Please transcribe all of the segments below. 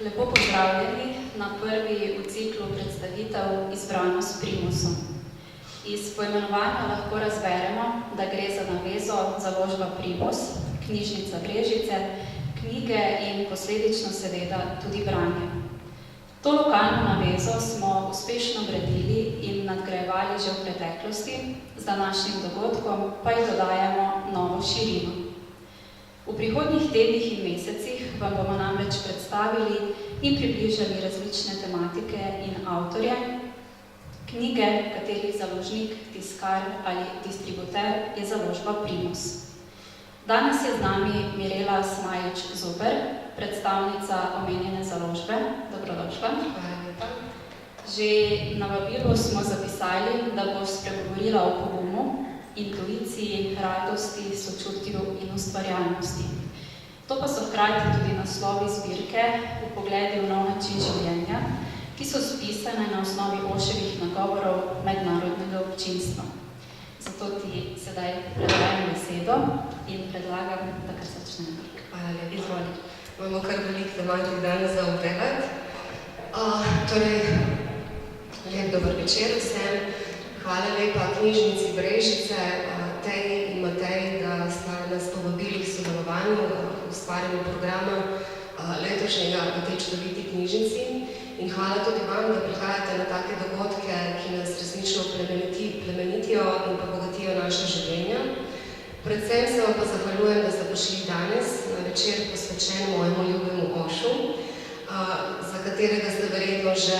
Lepo pozdravljeni na prvi v ciklu predstavitev Izbrano s primusom. Iz poimenovanja lahko razberemo, da gre za navezo založba Primus, knjižnica Brežice, knjige in posledično seveda tudi branje. To lokalno navezo smo uspešno gradili in nadgrajevali že v preteklosti, z današnjim dogodkom pa ji dodajamo novo širino. V prihodnjih tednih in mesecih vam bomo namreč predstavili in približali različne tematike in avtorje, knjige, katerih založnik, tiskar ali distributer je založba Primus. Danes je z nami Mirela Smajić-Zuber, predstavnica omenjene založbe. Dobrodošla. Že na vabilu smo zapisali, da bo spregovorila o pogumu, intuiciji, radosti, sočutju in ustvarjalnosti. To pa so hkrati tudi naslovi zbirke Vpogledi v nov način življenja, ki so spisane na osnovi Oševih nagovorov mednarodnega občinstva. Zato ti sedaj predajam besedo in predlagam, da kar začnemo. Hvala lepa. Izvoli. Imamo kar veliko tematik danes za obdelati. Lep dober večer vsem. Hvala lepa knjižnici Brežice, Teji in Mateji, da sta nas povabili k sodelovanju v ustvarjanju programa letošnjega v tej čudoviti knjižnici. In hvala tudi vam, da prihajate na take dogodke, ki nas resnično plemenitijo in pa bogatijo naša življenja. Predvsem se vam pa zahvaljujem, da ste prišli danes na večer posvečen mojemu ljubemu Ošu, za katerega ste verjetno že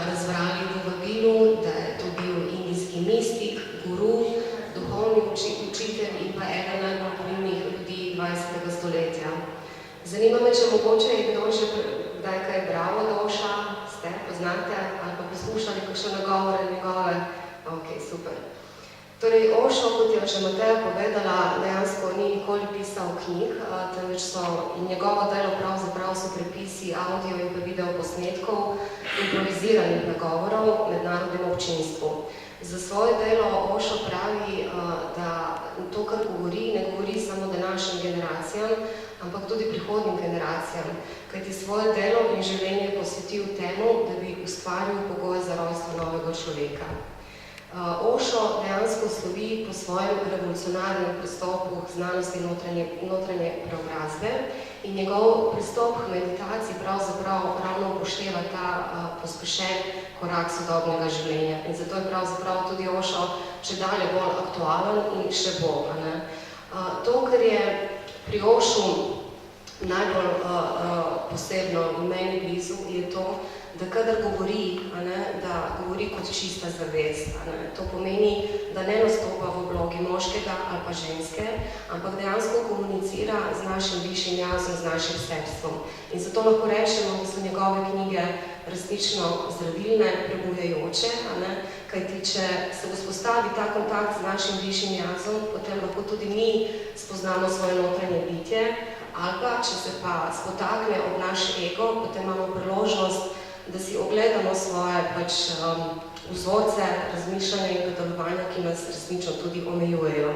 razbrali v vabilu, da je to bil indijski mistik, guru, duhovni učitelj in pa eden najbolj pomembnih ljudi 20. stoletja. Zanima me, če mogoče je kdo že kdaj kaj bral od Oša, ste, poznate, ali pa poslušali kakšne nagovore njegove? Ok, super. Torej, Ošo, kot je že Mateja povedala, dejansko ni nikoli pisal knjig, temveč so njegovo delo pravzaprav so prepisi audio in pa video posnetkov improviziranih nagovorov mednarodnemu občinstvu. Za svoje delo Ošo pravi, da to, kar govori, ne govori samo današnjim generacijam, ampak tudi prihodnjim generacijam, kajti svoje delo in življenje posvetil temu, da bi ustvaril pogoje za rojstvo novega človeka. Ošo dejansko slovi po svojem revolucionarnem pristopu k znanosti notranje preobrazbe in njegov pristop k meditaciji pravzaprav ravno upošteva ta pospešen korak sodobnega življenja. In zato je pravzaprav tudi Ošo čedalje bolj aktualen in še bolj. To, kar je pri Ošu najbolj posebno in meni blizu, je to, da kadar govori, da govori kot čista zavest. To pomeni, da ne nastopa v vlogi moškega ali pa ženske, ampak dejansko komunicira z našim višjim jazom, z našim srstvom. In zato lahko rečemo, da so njegove knjige resnično zdravilne, prebujajoče, kajti če se vzpostavi ta kontakt z našim višjim jazom, potem lahko tudi mi spoznamo svoje notranje bitje, ali pa, če se pa spotakne od naš ego, potem imamo priložnost, da si ogledamo svoje vzorce, razmišljanja in delovanja, ki nas resnično tudi omejujejo.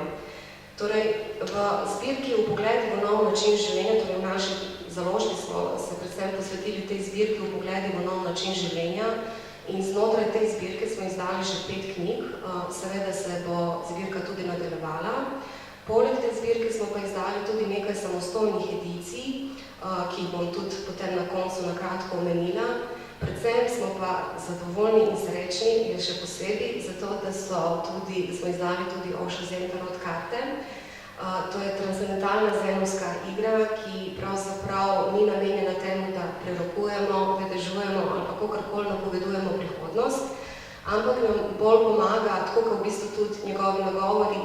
Torej, v zbirki Vpogledi v nov način življenja, torej v naši založbi smo se predvsem posvetili tej zbirki Vpogledi v nov način življenja in znotraj tej zbirke smo izdali že 5 knjig, seveda se bo zbirka tudi nadaljevala. Poleg te zbirke smo pa izdali tudi nekaj samostojnih edicij, ki jih bom tudi potem na koncu nakratko omenila. Predvsem smo pa zadovoljni in srečni, je še posebej, zato da smo izdali tudi Ošo Zen tarot karte. To je transcendentalna zenovska igra, ki pravzaprav ni namenjena temu, da prerokujemo, vedežujemo ali pa kakorkoli napovedujemo prihodnost, ampak nam bolj pomaga, tako kot v bistvu tudi njegovi nagovori,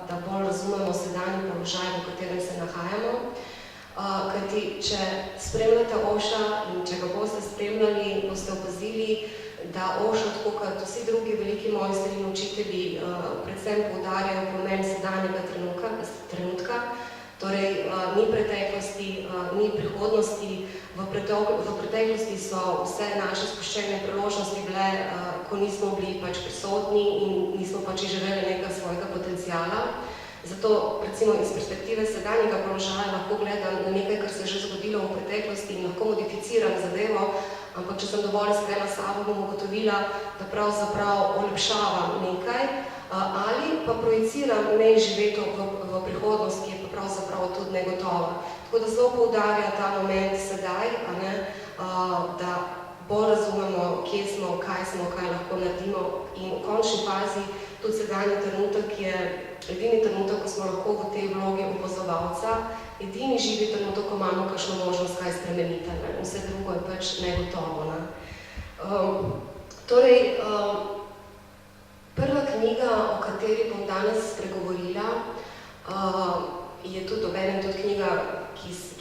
da bolj razumemo sedanji položaj, v katerem se nahajamo. Kajti, če spremljate Oša in če ga boste spremljali, boste opazili, da Ošo, tako kot vsi drugi veliki mojstri in učitelji, predvsem poudarjajo pomen sedanjega trenutka, torej ni preteklosti, ni prihodnosti. V preteklosti so vse naše spuščene priložnosti bile, ko nismo bili prisotni in nismo živeli nekaj svojega potenciala. Zato, recimo, iz perspektive sedanjega položaja lahko gledam na nekaj, kar se je že zgodilo v preteklosti in lahko modificiram zadevo, ampak če sem dovolj iskrena s sabo, bom ugotovila, da pravzaprav olepšavam nekaj ali pa projiciram neizživeto v prihodnost, ki je pa pravzaprav tudi negotova. Tako da zelo poudarja ta moment sedaj, da bolj razumemo, kje smo, kaj lahko naredimo in v končni fazi tudi sedanji trenutek je edini trenutek, ko smo lahko v tej vlogi opazovalca, edini živi trenutek, ko imamo kakšno možnost kaj spremeniti. Vse drugo je pač negotovo. Torej, prva knjiga, o kateri bom danes spregovorila, je tudi obenem tudi knjiga,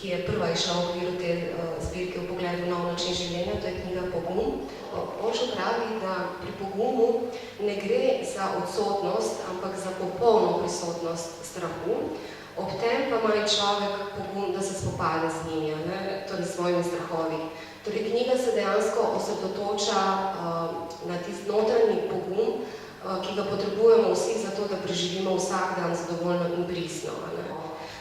ki je prva išla v okviru te zbirke v pogledu nov način življenja, to je knjiga Pogum. Osho pravi, da pri pogumu ne gre za odsotnost, ampak za popolno prisotnost strahu. Ob tem pa ima človek pogum, da se spopade z njimi, torej s svojimi strahovi. Torej, knjiga se dejansko osredotoča na tisti notranji pogum, ki ga potrebujemo vsi za to, da preživimo vsak dan zadovoljno in pristno.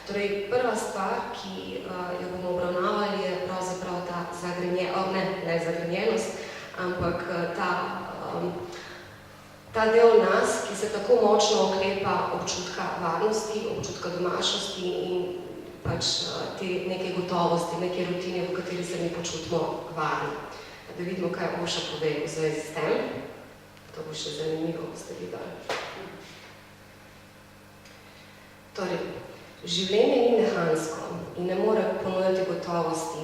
Torej, prva stvar, ki jo bomo obravnavali, je pravzaprav ta zagrenjenost, ampak ta del nas, ki se tako močno oklepa občutka varnosti, občutka domačnosti in pač te neke gotovosti, neke rutine, v kateri se mi počutimo varni. Da vidimo, kaj Osho pove v zvezi s tem. To bo še zanimivo, boste videli. Torej, življenje ni mehansko in ne more ponujati gotovosti,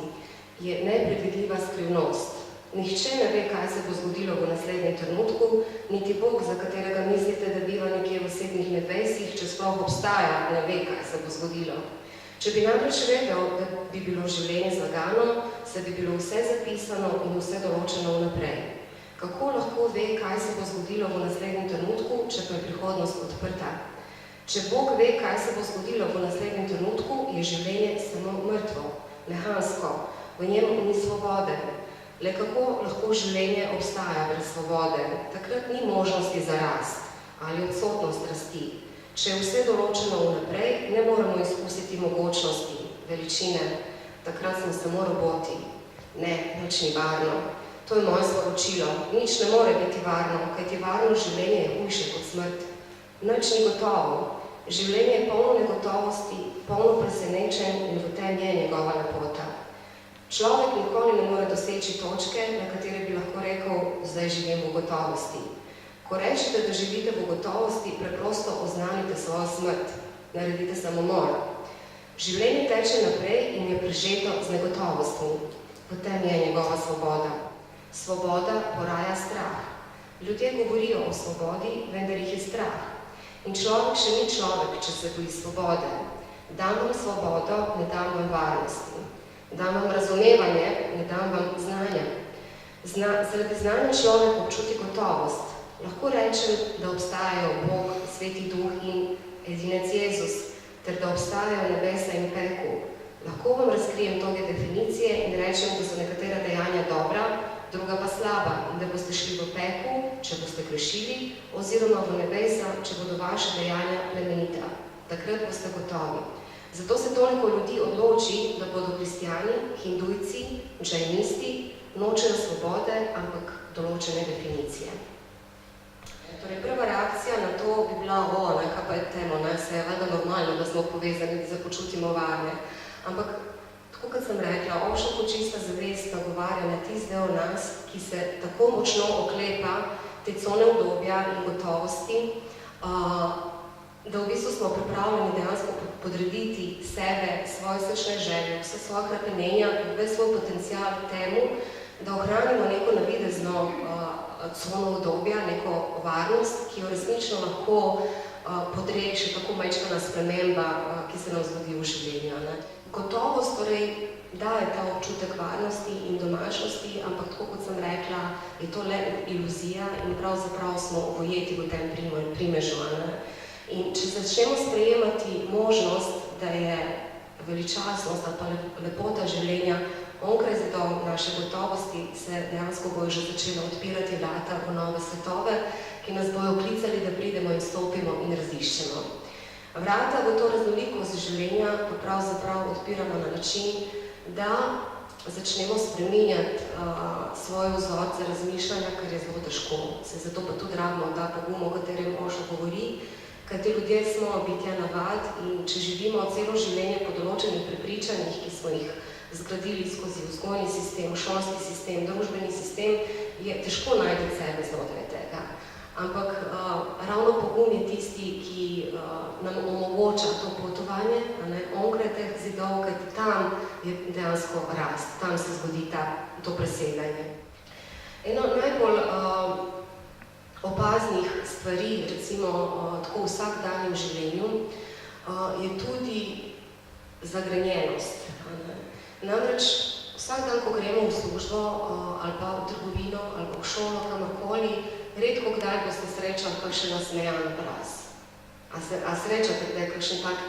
je nepredvidljiva skrivnost. Nihče ne ve, kaj se bo zgodilo v naslednjem trenutku, niti Bog, za katerega mislite, da biva nekje v sedmih nebesih, če sploh obstaja, ne ve, kaj se bo zgodilo. Če bi namreč vedel, da bi bilo življenje zlagano, se bi bilo vse zapisano in vse določeno vnaprej. Kako lahko ve, kaj se bo zgodilo v naslednjem trenutku, če pa je prihodnost odprta? Če Bog ve, kaj se bo zgodilo v naslednjem trenutku, je življenje samo mrtvo, mehansko, v njem ni svobode. Le kako lahko življenje obstaja brez svobode? Takrat ni možnosti za rast ali odsotnost rasti. Če je vse določeno vnaprej, ne moremo izkusiti mogočnosti, veličine. Takrat smo samo roboti. Ne, nič ni varno. To je moje sporočilo. Nič ne more biti varno, kajti varno življenje je hujše kot smrt. Nič ni gotovo. Življenje je polno negotovosti, polno presenečenj in v tem je njegova lepota. Človek nikoli ne more doseči točke, na katere bi lahko rekel, zdaj živim v gotovosti. Ko rečete, da živite v gotovosti, preprosto oznanite svojo smrt, naredite samomor. Življenje teče naprej in je prežeto z negotovostmi. V tem je njegova svoboda. Svoboda poraja strah. Ljudje govorijo o svobodi, vendar jih je strah. In človek še ni človek, če se boji svobode. Dam vam svobodo, ne dam vam varnosti. Dam vam razumevanje, ne dam vam znanja. Zaradi znanja človek občuti gotovost. Lahko rečem, da obstajajo Bog, Sveti Duh in edinec Jezus, ter da obstajajo nebesa in pekel. Lahko vam razkrijem toge definicije in rečem, da so nekatera dejanja dobra, druga pa slaba, in da boste šli v pekel, če boste grešili, oziroma v nebesa, če bodo vaše dejanja plemenita. Takrat boste gotovi. Zato se toliko ljudi odloči, da bodo kristjani, hindujci, džajnisti, nočejo svobode, ampak določene definicije. Torej, prva reakcija na to bi bila, kaj pa je temo, se je valjda normalno, da smo povezani, da se počutimo varne. Ampak, tako kot sem rekla, Osho kot čista zavest nagovarja na tisti del nas, ki se tako močno oklepa te cone obdobja in gotovosti, da v bistvu smo pripravljeni dejansko podrediti sebe, svoje srčne želje, vse svoje hrapenenja in ves svoj potencial temu, da ohranimo neko navidezno cono obdobja, neko varnost, ki jo resnično lahko podre še tako majčkana sprememba, ki se nam zgodi v življenju. Gotovost torej daje ta občutek varnosti in domačnosti, ampak tako kot sem rekla, je to le iluzija in pravzaprav smo ujeti v tem primežu. In če začnemo sprejemati možnost, da je veličastnost ali pa lepota življenja onkraj zidov naše gotovosti, se dejansko bojo že začela odpirati vrata v nove svetove, ki nas bojo klicali, da pridemo in stopimo in raziščemo. Vrata v to raznolikost življenja pa pravzaprav odpiramo na način, da začnemo spreminjati svoje vzorce razmišljanja, kar je zelo težko. Zato pa tudi rabimo ta pogum, o katerem Osho govori, kajti ljudje smo bitja navad in če živimo celo življenje po določenih prepričanjih, ki smo jih zgradili skozi vzgojni sistem, šolski sistem, družbeni sistem, je težko najti sebe znotraj tega. Ampak ravno pogum je tisti, ki nam omogoča to potovanje, onkraj teh zidov, kajti tam je dejansko rast, tam se zgodi to presedanje. Eno najbolj opaznih stvari, recimo tako v vsakdanjem življenju, je tudi zagrenjenost. Namreč vsak dan, ko gremo v službo ali pa v trgovino ali pa v šolo, kamorkoli, redko kdaj boste srečali kakšen nasmejan obraz. A srečate, da je kakšen tak,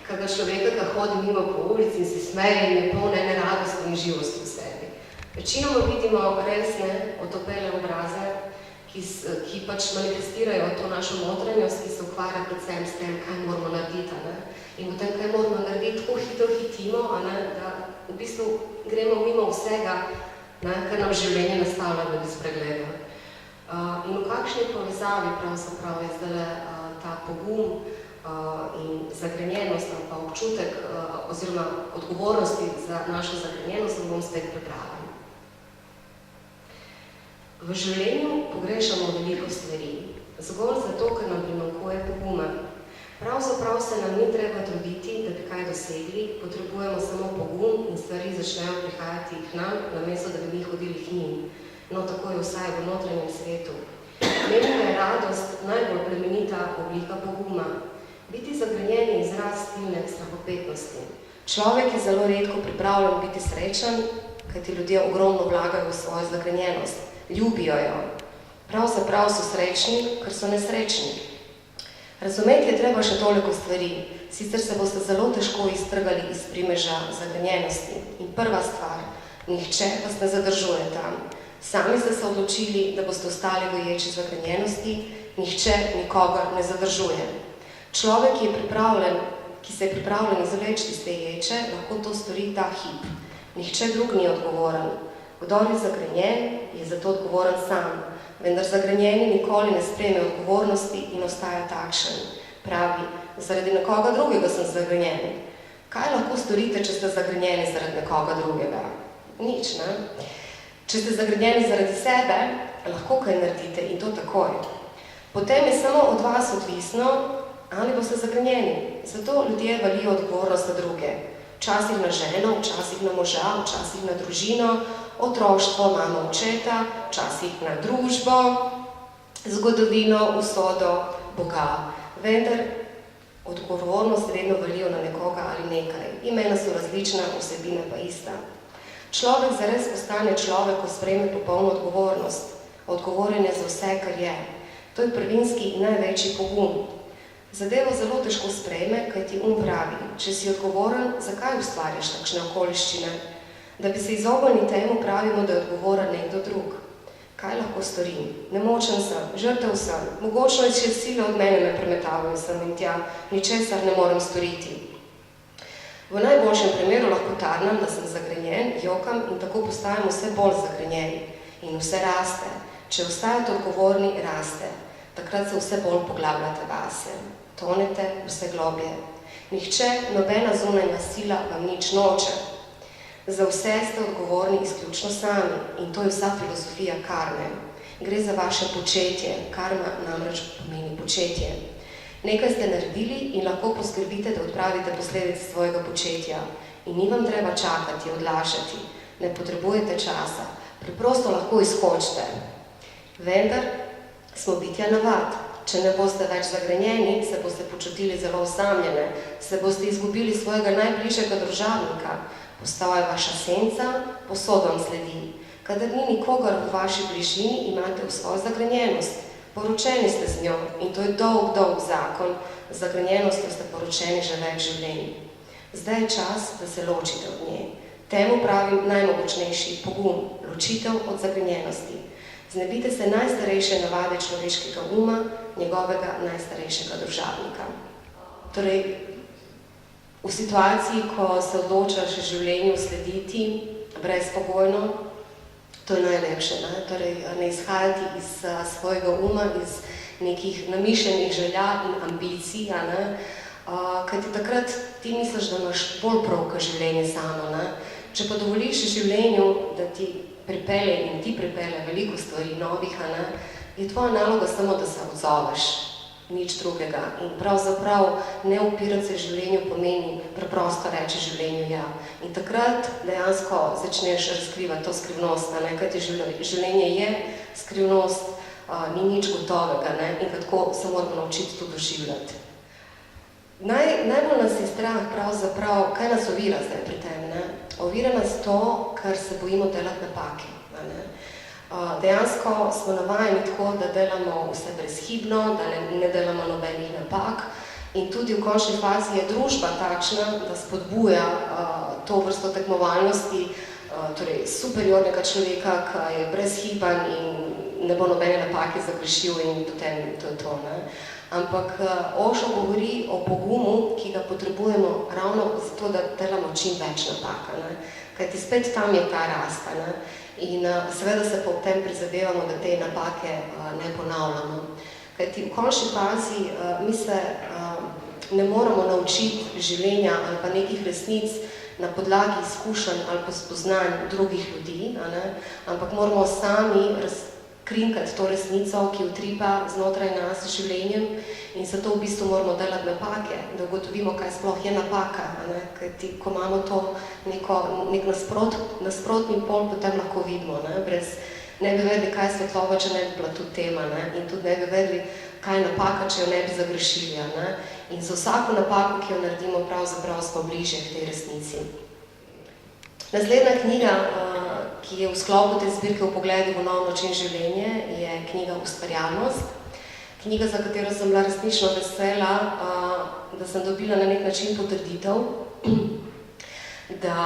kakega človeka, ki hodi mimo po ulici in se smeje in je poln ene radosti in živosti v sebi. Večinoma vidimo resne, otopele obraze, ki pač manifestirajo to našo notranjost, ki se ukvarja predvsem s tem, kaj moramo narediti. In potem, kaj moramo narediti, tako hitro hitimo, da v bistvu gremo mimo vsega, kar nam življenje nastavlja bez pregleda. In v kakšni povezavi pravzaprav je zdaj ta pogum in zagrenjenost ali pa občutek oziroma odgovornosti za našo zagrenjenost, bom spet prebrala. V življenju pogrešamo veliko stvari, zgolj zato, ker nam primanjkuje poguma. Pravzaprav se nam ni treba truditi, da bi kaj dosegli, potrebujemo samo pogum in stvari začnejo prihajati k nam, namesto da bi mi hodili k njim. No, tako je vsaj v notranjem svetu. Menim, da je radost najbolj plemenita oblika poguma. Biti zagrenjen je izraz stilne strahopetnosti. Človek je zelo redko pripravljen biti srečen, kajti ljudje ogromno vlagajo v svojo zagrenjenost. Ljubijo jo. Pravzaprav so srečni, ker so nesrečni. Razumeti je treba še toliko stvari, sicer se boste zelo težko iztrgali iz primeža zagrenjenosti. In prva stvar, nihče vas ne zadržuje tam. Sami ste se odločili, da boste ostali v ječi zagrenjenosti, nihče nikogar ne zadržuje. Človek, ki se je pripravljen izvleči iz te ječe, lahko to stori ta hip. Nihče drug ni odgovoren. Kdor je zagrenjen, je zato odgovoren sam, vendar zagrenjeni nikoli ne sprejme odgovornosti in ostaja takšen. Pravi, zaradi nekoga drugega sem zagrenjen. Kaj lahko storite, če ste zagrenjeni zaradi nekoga drugega? Nič, ne? Če ste zagrenjeni zaradi sebe, lahko kaj naredite in to takoj. Potem je samo od vas odvisno, ali boste zagrenjeni. Zato ljudje valijo odgovornost na druge. Včasih na ženo, včasih na moža, včasih na družino, otroštvo, mamo, očeta, včasih na družbo, zgodovino, usodo, Boga. Vendar odgovornost vedno valijo na nekoga ali nekaj. Imena so različna, vsebina pa ista. Človek zares postane človek, ko sprejme popolno odgovornost. Odgovoren je za vse, kar je. To je prvinski in največji pogum. Zadevo zelo težko sprejme, kaj ti pravi. Če si odgovoren, zakaj ustvarjaš takšne okoliščine? Da bi se izognili temu, pravimo, da je odgovoren nekdo drug. Kaj lahko storim? Nemočen sem, žrtev sem, mogočno je še sile od mene me premetavajo sem in tja, ničesar ne morem storiti. V najboljšem primeru lahko tarnam, da sem zagrenjen, jokam in tako postajam vse bolj zagrenjeni. In vse raste. Če ostajate odgovorni, raste. Takrat se vse bolj poglabljate vase. Tonete vse globje. Nihče, nobena zunanja sila vam nič noče. Za vse ste odgovorni izključno sami in to je vsa filozofija karme. Gre za vaše početje, karma namreč pomeni početje. Nekaj ste naredili in lahko poskrbite, da odpravite posledice svojega početja. In ni vam treba čakati, odlašati. Ne potrebujete časa. Preprosto lahko izkočite. Vendar smo bitja navad. Če ne boste več zagrenjeni, se boste počutili zelo osamljene, se boste izgubili svojega najbližjega družabnika. Postal je vaša senca, posod vam sledi. Kadar ni nikogar v vaši bližini, imate v svojo zagrenjenost. Poročeni ste z njo in to je dolg zakon. Z zagrenjenostjo ste poročeni že več življenj. Zdaj je čas, da se ločite od nje. Temu pravim najmogočnejši pogum, ločitev od zagrenjenosti. Znebite se najstarejše navade človeškega uma, njegovega najstarejšega družabnika. Torej, v situaciji, ko se odločaš življenju slediti brezpogojno, to je najlepše, ne? Torej, ne izhajati iz svojega uma, iz nekih namišljenih želja in ambicij, ne? Kajti takrat ti misliš, da imaš bolj prav, kot življenje samo, ne? Če pa dovoliš življenju, da ti pripelje in ti pripelje veliko stvari novih, ne? Je tvoja naloga samo, da se odzoveš. Nič drugega. In pravzaprav ne upirati se življenju pomeni preprosto reči življenju ja. In takrat dejansko začneš razkrivati to skrivnost, ne? Kajti življenje je skrivnost, ni nič gotovega, ne? In tako se moramo naučiti to doživljati. Najbolj nas je strah pravzaprav, kaj nas ovira zdaj pri tem, ne? Ovira nas to, ker se bojimo delati napake, ne? Dejansko smo navajeni tako, da delamo vse brezhibno, da ne delamo nobenih napak in tudi v končni fazi je družba takšna, da spodbuja to vrsto tekmovalnosti, torej superiornega človeka, ki je brezhiben in ne bo nobene napake zagrešil in potem to je to, ne? Ampak Osho govori o pogumu, ki ga potrebujemo ravno zato, da delamo čim več napaka, ne? Kajti spet tam je ta rast, ne? In seveda se pa v tem prizadevamo, da te napake ne ponavljamo. Kajti v končni fazi mi se ne moramo naučiti življenja ali pa nekih resnic na podlagi izkušenj ali pa spoznanj drugih ljudi, ne? Ampak moramo sami krinkati to resnico, ki utripa znotraj nas z življenjem in zato v bistvu moramo delati napake, da ugotovimo, kaj sploh je napaka, ne? Kajti ko imamo to nek nasprotni pol, potem lahko vidimo, ne? Ne bi vedeli, kaj je svetloba, če ne bi bila tudi tema, ne? In tudi ne bi vedeli, kaj je napaka, če jo ne bi zagrešili, ne? In za vsako napako, ki jo naredimo, pravzaprav smo bližje k tej resnici. Naslednja knjiga, ki je v sklopu te zbirke Vpogledi v nov način življenja, je knjiga Ustvarjalnost. Knjiga, za katero sem bila resnično vesela, da sem dobila na nek način potrditev, da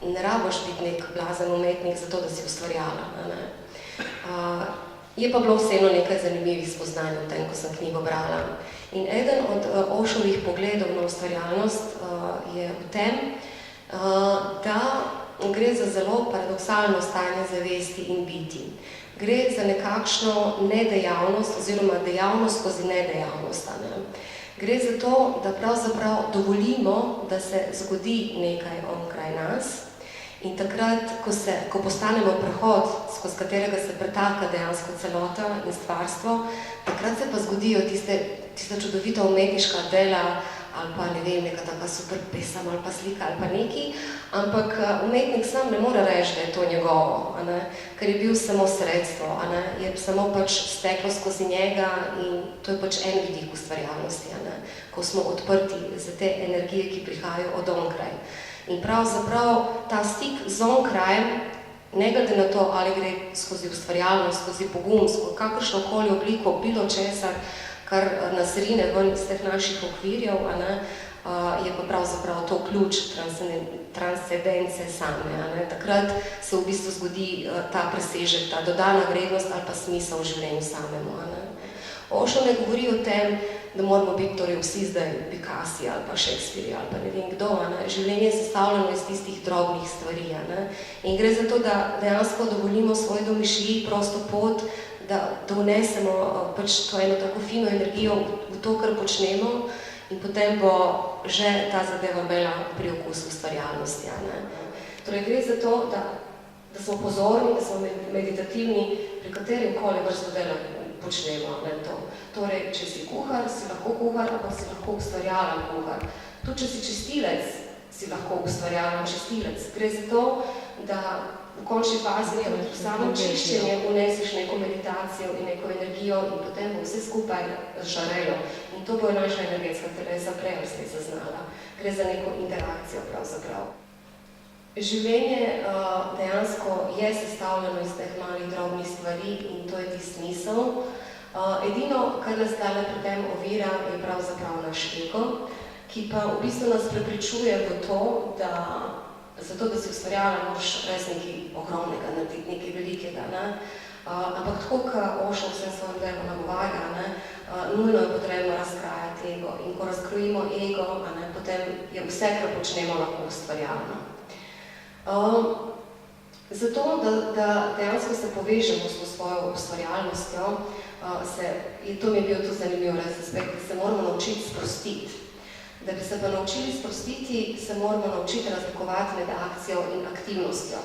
ne rabiš biti nek blazen umetnik zato, da si ustvarjala, ne? Je pa bilo vseeno nekaj zanimivih spoznanj v tem, ko sem knjigo brala. In eden od Oshovih pogledov na ustvarjalnost je v tem, da gre za zelo paradoksalno stanje zavesti in biti. Gre za nekakšno nedejavnost oziroma dejavnost skozi nedejavnost. Ne? Gre za to, da pravzaprav dovolimo, da se zgodi nekaj onkraj nas in takrat, ko postanemo prehod, skozi katerega se pretaka dejansko celota in stvarstvo, takrat se pa zgodijo tista čudovita umetniška dela ali pa, ne vem, neka taka super pesem ali pa slika ali pa neki, ampak umetnik sam ne more reči, da je to njegovo, a ne? Ker je bil samo sredstvo, a ne? Je samo pač steklo skozi njega in to je pač en vidik ustvarjalnosti, a ne? Ko smo odprti za te energije, ki prihajajo od onkraj. In pravzaprav ta stik z onkrajem, ne glede na to, ali gre skozi ustvarjalnost, skozi pogum, skozi kakršnokoli obliko, bilo česar, kar nas rine ven iz teh naših okvirjev, a ne, je pa pravzaprav to ključ transcendence same. A ne. Takrat se v bistvu zgodi ta presežek, ta dodana vrednost ali pa smisel v življenju samemu. A ne. Osho ne govori o tem, da moramo biti torej vsi zdaj Picassi ali pa Shakespeare ali pa ne vem kdo. A ne. Življenje je sestavljeno iz tistih drobnih stvari. A ne. In gre za to, da dejansko dovolimo svoji domišljiji prosto pot, da vnesemo pač to eno tako fino energijo v to, kar počnemo in potem bo že ta zadeva imela priokus ustvarjalnosti. Torej gre za to, da smo pozorni, da smo meditativni, pri katerem koli vrsto dela počnemo. Torej, če si kuhar, si lahko kuhar, ampak si lahko ustvarjalen kuhar. Tudi, če si čistilec, si lahko ustvarjalen čistilec. Gre za to, da v končni fazi v samo čiščenje vneseš neko meditacijo in neko energijo in potem bo vse skupaj žarelo. In to bo naša energetska telesa prej zaznala. Gre za neko interakcijo pravzaprav. Življenje dejansko je sestavljeno iz teh malih drobnih stvari in to je tisti smisel. Edino, kar nas tale pri tem ovira, je pravzaprav naš ego, ki pa v bistvu nas prepričuje v to, da zato, da si ustvarjala, moraš res nekaj ogromnega narediti, nekaj velikega. Ne? Ampak tako, kot Osho vsem svojim delom nagovarja, nujno je potrebno razkrajati ego. In ko razkrojimo ego, potem je vse, kar počnemo, lahko ustvarjalno. Zato, da dejansko se povežemo s svojo ustvarjalnostjo, to mi je bil tudi zanimiv aspekt, da se moramo naučiti sprostiti. Da bi se pa naučili sprostiti, se moramo naučiti razlikovati med akcijo in aktivnostjo.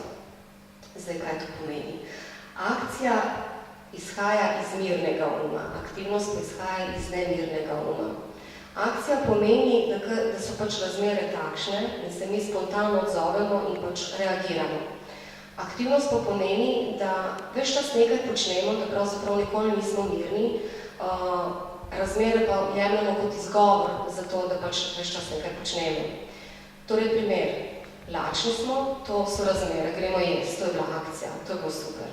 Zdaj, kaj to pomeni? Akcija izhaja iz mirnega uma, aktivnost pa izhaja iz nemirnega uma. Akcija pomeni, da so pač razmere takšne in se mi spontano odzovemo in pač reagiramo. Aktivnost pa pomeni, da ves čas nekaj počnemo, da pravzaprav nikoli nismo mirni, razmere pa jemljamo kot izgovor za to, da pač ves čas nekaj počnemo. Torej primer, lačni smo, to so razmere, gremo jesti, to je bila akcija, to je bilo super.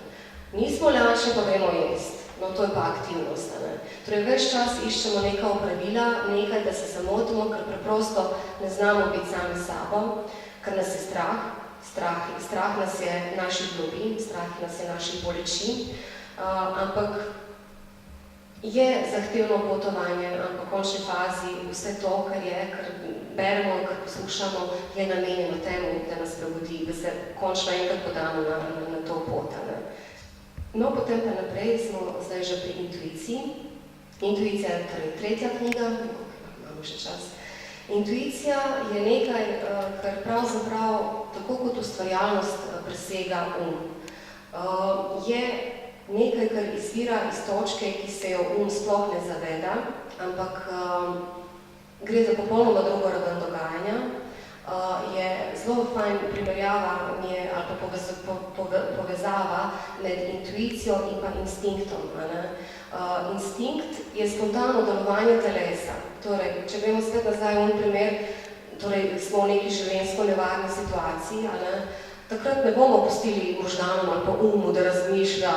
Nismo lačni, pa gremo jesti, no to je pa aktivnost. Torej ves čas iščemo neka opravila, nekaj, da se zamotimo, ker preprosto ne znamo biti sami sabo, ker nas je strah. Strah nas je naših globin, strah nas je naših bolečin, ampak je zahtevno potovanje, ampak v končni fazi vse to, kar beremo, kar poslušamo, je namenjeno temu, da nas prebudi, da se končno enkrat podamo na to pot. No, potem pa naprej smo zdaj že pri intuiciji. Intuicija je torej tretja knjiga, imamo še čas. Intuicija je nekaj, kar pravzaprav, tako kot ustvarjalnost, presega Je nekaj, kar izvira iz točke, ki se jo sploh ne zaveda, ampak gre za popolnoma drugo raven dogajanja. Je zelo fajn primerjava ali pa povezava med intuicijo in pa instinktom. Instinkt je spontano delovanje telesa. Torej, če gremo spet nazaj v primer, torej smo v neki življenjsko nevarni situaciji, takrat ne bomo pustili možganom ali pa umu, da razmišlja,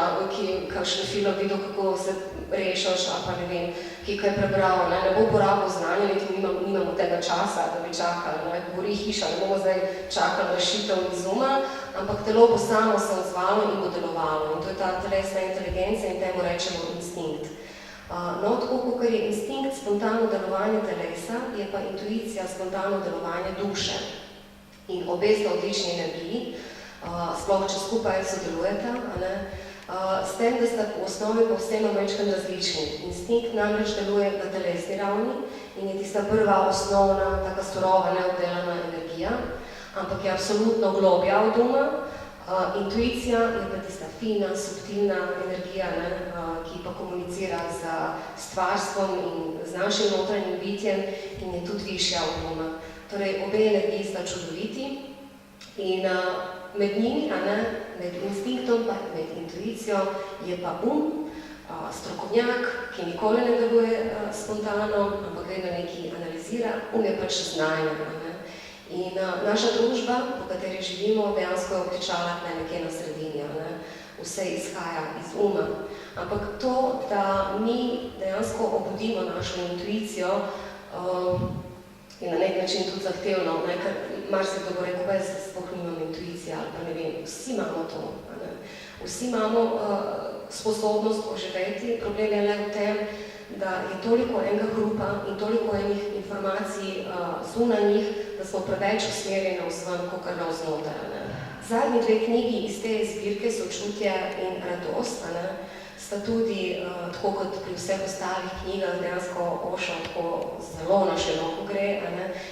kakšen film videl, kako se rešaš, ali pa ne vem, ki kaj prebral, ne bo porabil znanja, niti nimamo tega časa, da bi čakali, gori hiša, ne bomo zdaj čakali rešitev iz uma, ampak telo bo samo se odzvalo in bo delovalo. In to je ta telesna inteligenca in temu rečemo instinkt. No, tako kot je instinkt spontano delovanje telesa, je pa intuicija spontano delovanje duše. In obe sta odlični energiji, sploh če skupaj sodelujeta, s tem, da sta v osnovi povsem večkrat različni. Instinkt namreč deluje na telesni ravni in je tista prva osnovna, taka surova, neobdelana energija, ampak je absolutno globja od uma. Intuicija je pa tista fina, subtilna energija, ki pa komunicira z stvarstvom in z našim notranjim bitjem in je tudi višja od uma. Torej, obe energiji sta čudoviti in med njimi, med instinktom pa med intuicijo, je pa strokovnjak, ki nikoli ne deluje spontano, ampak vedno nekaj analizira, je pač znanje. In naša družba, v kateri živimo, dejansko je obtičala nekje na sredini. Vse izhaja iz uma. Ampak to, da mi dejansko obudimo našo intuicijo, je na nek način tudi zahtevno, ker marsikdo bo rekel, jaz sploh nimam intuicije ali pa ne vem, vsi imamo to. Vsi imamo sposobnost oživeti, problem je le v tem, da je toliko enega hrupa in toliko enih informacij zunanjih, da smo preveč usmerjeni vzven, kakor navznoter. Zadnji dve knjigi iz te zbirke Sočutje in radost sta tudi, tako kot pri vseh ostalih knjigah, dejansko Osho tako zelo na široko gre,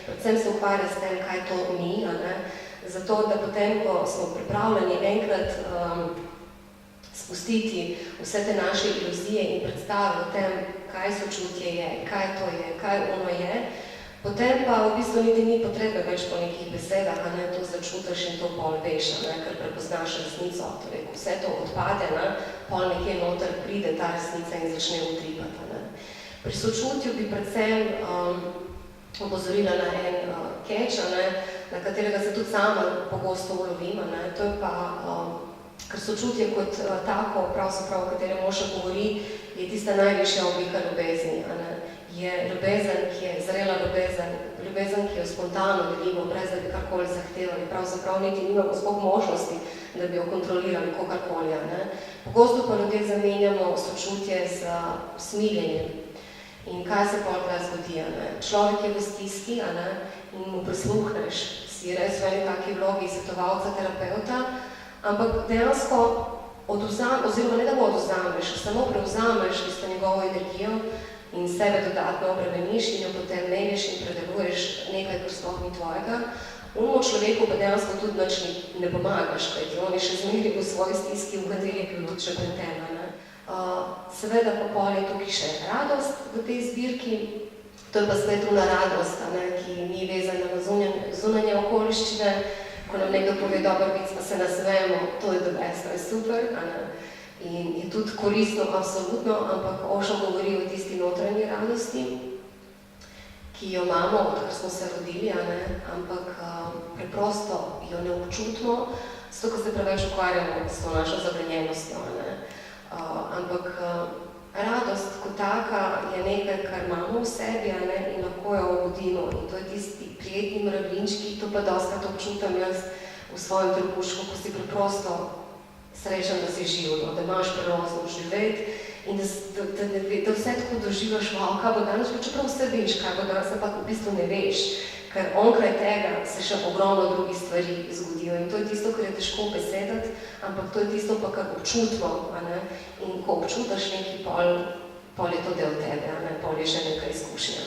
predvsem se ukvarja s tem, kaj to ni, zato da potem, ko smo pripravljeni enkrat spustiti vse te naše iluzije in predstave o tem, kaj sočutje je, kaj to je, kaj ono je, potem pa v bistvu niti ni potrebe več po nekih besedah, to začutiš in to pol veš, ker prepoznaš resnico. Torej, ko vse to odpade, pol nekje noter pride ta resnica in začne utripati. Pri sočutju bi predvsem opozorila na en catch, na katerega se tudi sama pogosto ulovim, to je pa, ker sočutje kot tako, pravzaprav, o katerem Osho govori, je tista najvišja oblika ljubezni. Je ljubezen, ki je zrela ljubezen, ki je spontano delimo, brez da bi karkoli zahtevali, pravzaprav niti nimamo sploh možnosti, da bi jo kontrolirali kogarkoli. Pogosto pa ljudje zamenjamo sočutje z smiljenjem. In kaj se pol tukaj zgodi? Človek je v stiski in mu prisluhneš, si res v eni taki vlogi svetovalca, terapeuta, ampak dejansko oziroma ne da mu odvzameš, samo prevzameš tisto njegovo energijo in sebe dodatno obremeniš in jo potem menješ in predeluješ nekaj, kar sploh ni tvojega. Onemu človeku pa dejansko tudi nič ne pomagaš, kajti on je še zmeri v svoji stiski, v kateri je bil tudi še pred tebe. Seveda pa pol je tukaj še radost v tej zbirki, to je pa spet ona radost, ki ni vezana na zunanje okoliščine, ko nam nekdo pove, dober vic, pa se nasmejemo, to je the best, to je super, in je tudi koristno, absolutno, ampak Osho govori o tisti notranji radosti, ki jo imamo, odkar smo se rodili, ampak preprosto jo ne občutimo, zato, ko se preveč ukvarjamo s to našo zabranjenostjo. Ampak radost kot taka je nekaj, kar imamo v sebi in lahko jo obudimo. In to je tisti prijetni mravlinčki, to pa dostakrat občutam jaz v svojem trebušku, ko si preprosto srečen, da si živ, da imaš prelozno živeti in da vse tako doživaš, kaj bo danes, čeprav vse veš, kaj bo danes, pa v bistvu ne veš, ker onkraj tega se še ogromno drugih stvari zgodijo. In to je tisto, kar je težko besedati, ampak to je tisto pa, kar občutimo. In ko občutaš neki pol je to del tebe, pol je že nekaj izkušnja.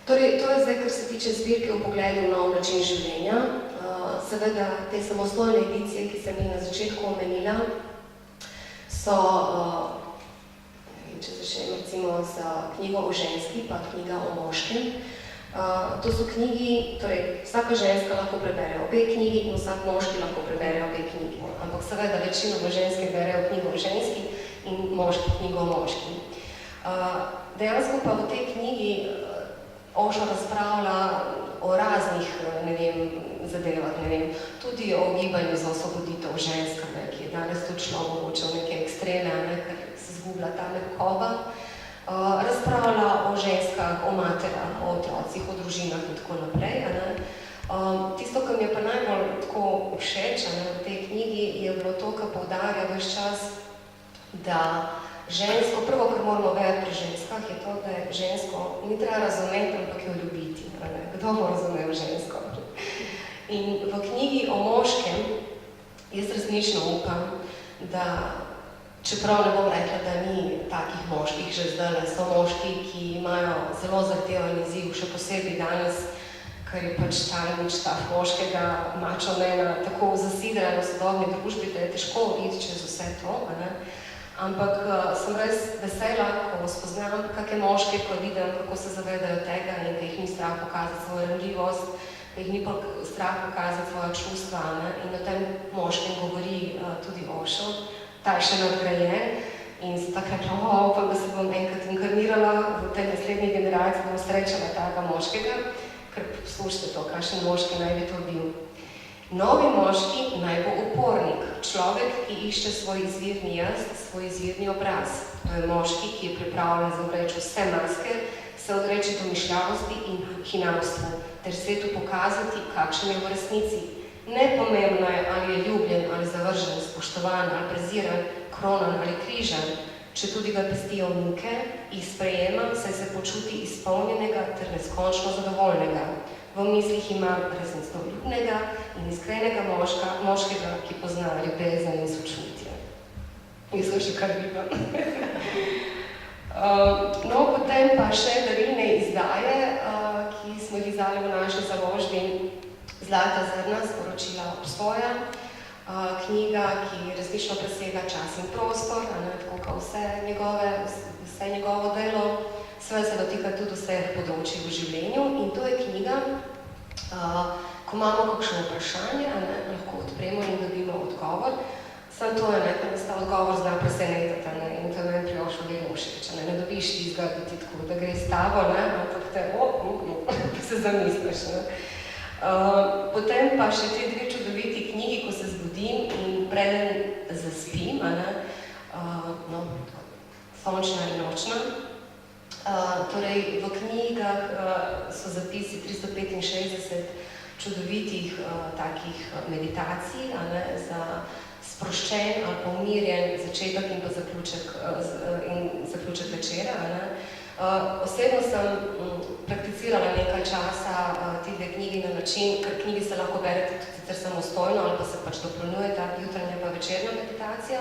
Torej, to je zdaj, kar se tiče zbirke v pogledu nov način življenja. Seveda, te samostojne edicije, ki sem jih na začetku omenila, so, če začnem recimo z knjigo o ženski, pa knjiga o moškem. To so knjigi, torej vsaka ženska lahko prebere obe knjigi in vsak moški lahko prebere obe knjigi. Ampak seveda večinoma ženske berejo knjigo o ženski in moški knjigo o moški. Dejansko pa v tej knjigi Osho razpravlja o raznih, zadevah, tudi o gibanju za osvoboditev žensk, ki je danes tudi šlo mogoče v neke ekstreme, ker se zgublja ta mehkoba. Razpravlja o ženskah, o materah, o otrocih, o družinah in tako naprej. Tisto, kar mi je pa najbolj tako všeč v tej knjigi, je bilo to, kar poudarja ves čas, da žensko, prvo, kar moramo vedeti pri ženskah, je to, da je žensko ni treba razumeti, ampak jo ljubiti. Kdo bo razumel žensko? In v knjigi o moškem jaz resnično upam, da čeprav ne bom rekla, da ni takih moških že zdaj, so moški, ki imajo zelo zahteven izziv, še posebej danes, ker je pač ta moškega mačomena tako zasidran v sodobni družbi, da je težko iti čez vse to. Ampak sem res vesela, ko spoznam kakšne moške, ko vidim, kako se zavedajo tega in da jih ni strah pokazati svojo ranljivost, da jih ni strah pokazati svoja čustva. In o tem moškem govori tudi Osho. Ta je še nadgrajen in sem tako rekla, upam, da se bom enkrat inkarnirala v tej naslednji generaciji, da bom srečala takega moškega, ker poslušajte to, kakšen moški naj bi to bil. Novi moški naj bo upornik, človek, ki išče svoj izvirni jaz, svoj izvirni obraz. To je moški, ki je pripravljen zavreči vse maske, se odreči domišljavosti in hinavstvu, ter svetu pokazati, kakšen je v resnici. Nepomembno je, ali je ljubljen, ali zavržen, spoštovan, ali preziran, kronan ali križan, če tudi ga pestijo muke, jih sprejema, saj se počuti izpolnjenega ter neskončno zadovoljnega. V mislih ima resnicoljubnega in iskrenega moškega, ki pozna ljubezen in sočutje. Jaz sem še kar vidim. Potem pa še darilne izdaje, ki smo jih izdali v naši založbi Zlata zrna, sporočila obstoja. Knjiga, ki resnično presega čas in prostor, tako kot vse njegovo delo, seveda se dotika tudi vseh področij v življenju. In to je knjiga, ko imamo kakšno vprašanje, lahko odpremo in dobimo odgovor. Samo to je, ker nas ta odgovor zna presenetiti in to je meni pri Oshu vedno všeč. Ne dobiš tistega, da ti tako, da gre s tabo, ampak te se zamisliš. Potem pa še te dve čudoviti knjigi, ko se zbudim in preden zaspim, sončna in nočna. Torej, v knjigah so zapisi 365 čudovitih takih meditacij, za sproščen ali pa umirjen začetek in pa zaključek večera. Osebno sem prakticirala nekaj časa ti dve knjigi na način, ker knjigi se lahko berete tudi sicer samostojno ali pa se pač dopolnjujeta jutranja pa večerna meditacija.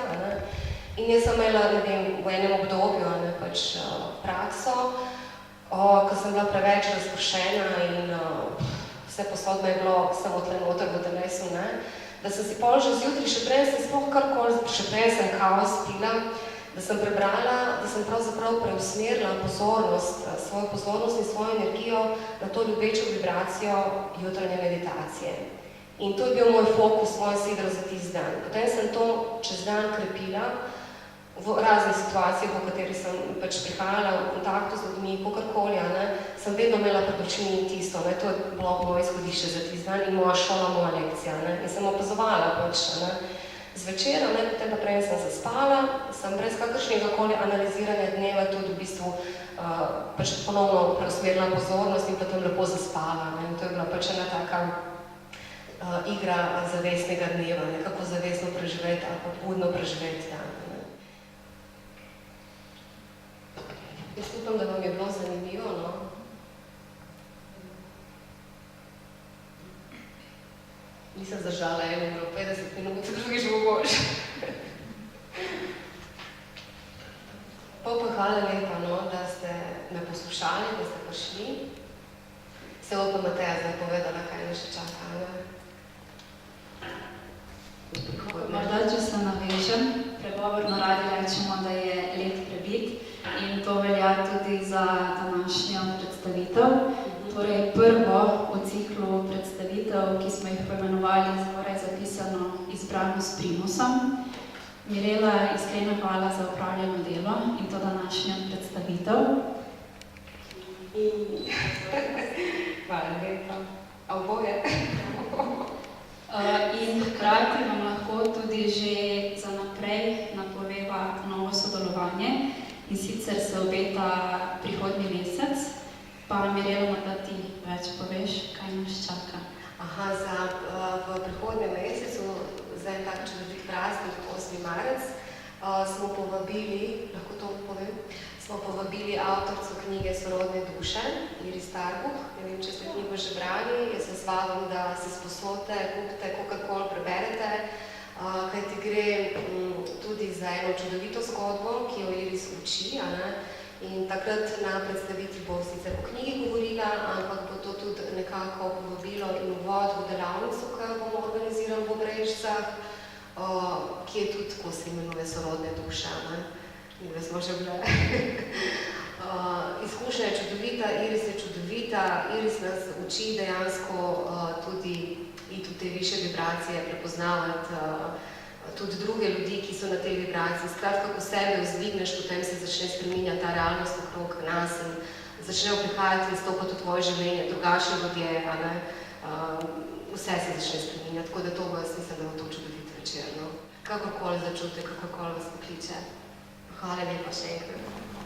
In jaz sem imela, ne vem, v enem obdobju pač prakso, ko sem bila preveč razprošena in vse posod me je bilo samo tle noter v telesu, da sem si pol že zjutraj, še prej sem sploh karkoli, še prej sem kaos pila, da sem prebrala, da sem pravzaprav preusmerila pozornost, svojo pozornost in svojo energijo na to ljubečo vibracijo jutranje meditacije. In to je bil moj fokus, moj sidro za tisti dan. Potem sem to čez dan krepila v raznih situacijah, v kateri sem pač prihajala v kontaktu z ljudmi, kakorkoli, sem vedno imela pred očmi tisto, to je bilo moje izhodišče za tisti dan in moja šola, moja lekcija. In sem opazovala pač zvečer, potem pa prej sem zaspala, sem brez kakršnega koli analiziranja dneva tudi v bistvu pač ponovno preusmerila pozornost in potem lepo zaspala. In to je bila pač ena taka igra zavestnega dneva, nekako zavestno preživeti ali pa budno preživeti dan. Jaz upam, da vam je bilo zanimivo, Nisem zdržala 1 uro 50 minut, drugič bo boljš. Pa hvala lepa, da ste me poslušali, da ste prišli. Se bo pa Mateja zdaj povedala, kaj nas še čaka, Morda, če se navežem, pregovorno radi rečemo, da je let prebit in to velja tudi za današnjo predstavitev. Torej, prvo v ciklu predstavitev, ki smo jih poimenovali zgoraj zapisano Izbrano s primusom. Mirela, iskrena hvala za opravljeno delo in to današnjo predstavitev. Hvala lepa. A oboje? In hkrati vam lahko tudi že za naprej napoveva novo sodelovanje in sicer se obeta prihodnji mesec, pa Mirela, morda ti več poveš, kaj nas čaka. V prihodnjem mesecu, za en tak čudovit praznik, 8. marec, smo povabili, lahko to povem, smo povabili avtorico knjige Sorodne duše, Iris Tarbuh. Ne vem, če ste knjigo že brali, jaz vas vabim, da se sposodite, kupite, kakorkoli preberete, kajti gre tudi za eno čudovito zgodbo, ki jo Iris uči, in takrat na predstavitvi bo sicer o knjigi govorila, ampak bo to tudi nekako povabilo in uvod v delavnico, ki jo bomo organizirali v Brežicah, ki je tudi, ko se imenuje Sorodne duše. Da smo že bile. Izkušnja je čudovita, Iris je čudovita, Iris nas uči dejansko tudi iti v te više vibracije, prepoznavati tudi druge ljudi, ki so na tej vibraciji. Skratka, ko sebe vzdigneš, potem se začne spreminjati ta realnost okrog nas in začnejo prihajati in stopati v tvoje življenje, drugačni ljudje, vse se začne spreminjati, tako da to bo, jaz mislim, da bo to čudovit večer. Kakorkoli začute, kakorkoli vas pokliče. Hvala lepa še enkrat.